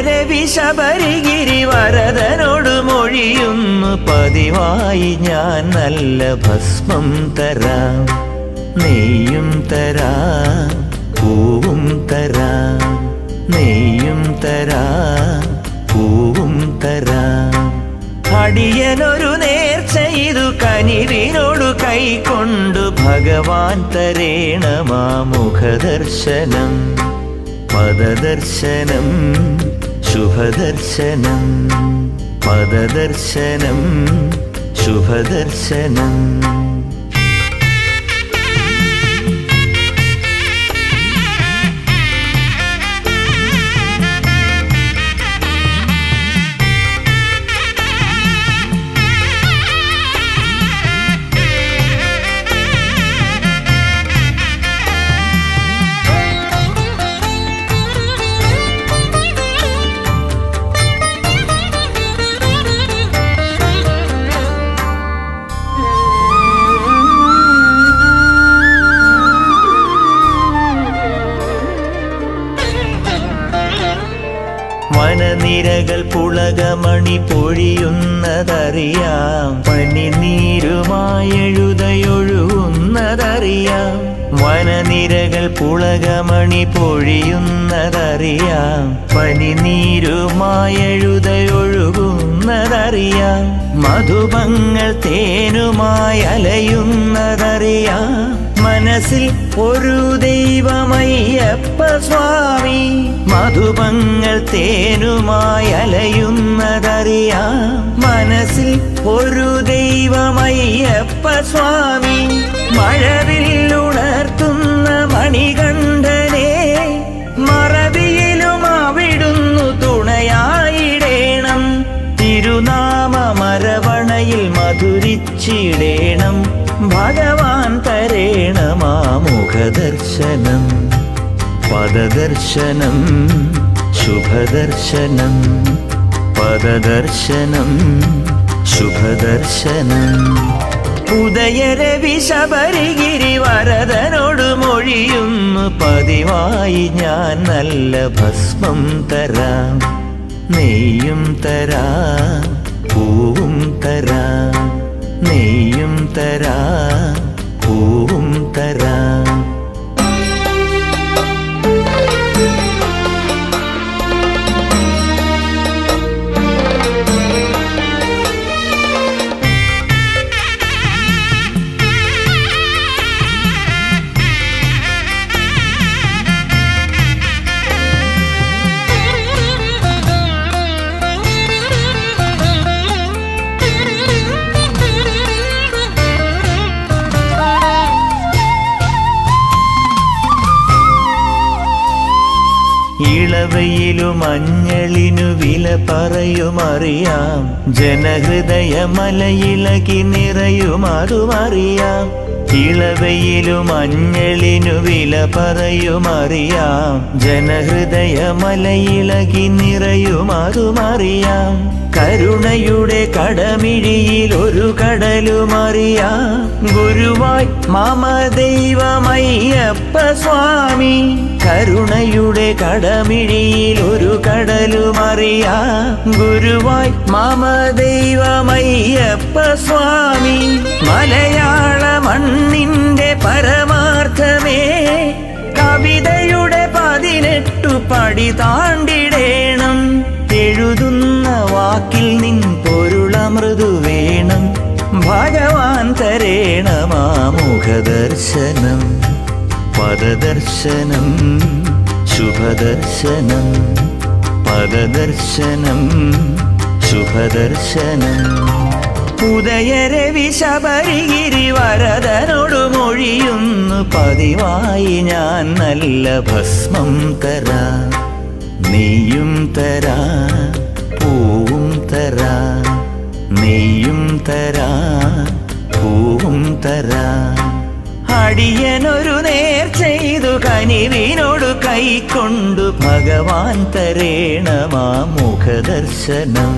ഉദയരവി ശബരിഗിരിവരദനോട് മൊഴിയുന്നു പതിവായി ഞാൻ നല്ല ഭസ്മം തരാം, നെയ്യും തരാം, പൂവും തരാം, നെയ്യും തരാം, പൂവും തരാം. അടിയനൊരു നേർച്ച ഇതു കനിവിനോടു കൈക്കൊണ്ടു ഭഗവാൻ തരേണമാ മുഖദർശനം, പദദർശനം, ശുഭദർശനം, പദദർശനം, ശുഭദർശനം. വനനിരകൾ പുളകമണി പൊഴിയുന്നതറിയാം, പനിനീരുമായെഴുതയൊഴുകുന്നതറിയാം. വനനിരകൾ പുളകമണി പൊഴിയുന്നതറിയാം, പനിനീരുമായെഴുതയൊഴുകുന്നതറിയാം. മധുപങ്ങൾ തേനുമായി അലയുന്നതറിയാം, മനസ്സിൽ ഒരു ദൈവമയ്യപ്പ സ്വാമി. മധുപങ്ങൾ തേനുമായി അലയുന്നതറിയാം, മനസ്സിൽ ഒരു ദൈവമയ്യപ്പ സ്വാമി. മഴവില്ലുണർത്തുന്ന മണികണ്ഠനെ മറവിയിലും അവിടുന്നു തുണയായിടേണം. തിരുനാമമരവണയിൽ മധുരിച്ചിടേണം, ഭഗവാൻ തരേണമാ മുഖദർശനം, പദദർശനം, ശുഭദർശനം, പദദർശനം, ശുഭദർശനം. ഉദയരവി ശബരിഗിരിവരദനോട് മൊഴിയുന്നു പതിവായി ഞാൻ നല്ല ഭസ്മം തരാം, നെയ്യും തരാം, പൂവും തരാം, നെയ്യും തരാം, പൂവും തരാം. ഇളവയിലും മഞ്ഞളിനു വില പറയുമറിയാം, ജനഹൃദയ മലയിളകി നിറയുമതുമറിയാം. ഇളവയിലും മഞ്ഞളിനു വില പറയുമറിയാം, ജനഹൃദയ മലയിളകി നിറയുമതുമറിയാം. കരുണയുടെ കടമിഴിയിൽ ഒരു കടലുമറിയാം, ഗുരുവായി മമ ദൈവമയ്യപ്പ സ്വാമി. കരുണയുടെ കടമിഴിയിൽ ഒരു കടലുമറിയാം, ഗുരുവായി മമ ദൈവമയ്യപ്പ സ്വാമി. മലയാള മണ്ണിന്റെ പരമാർത്ഥമേ, കവിതയുടെ 18 പടി താണ്ടിടേണം. എഴുതുന്ന വാക്കിൽ നിൻ പൊരുളമൃദു വേണം, ഭഗവാൻ തരേണമാ മുഖദർശനം, പദദർശനം, ശുഭദർശനം, പദദർശനം, ശുഭദർശനം. ഉദയരവി ശബരിഗിരിവരദനോട് മൊഴിയുന്നു പതിവായി ഞാൻ നല്ല ഭസ്മം തരാം, നെയ്യും തരാം, പൂവും തരാം, നെയ്യും തരാം, പൂവും തരാം. അടിയനൊരു നേർച്ച ഇതു കനിവിനോടു കൈക്കൊണ്ടു ഭഗവാൻ തരേണമാ മുഖദർശനം.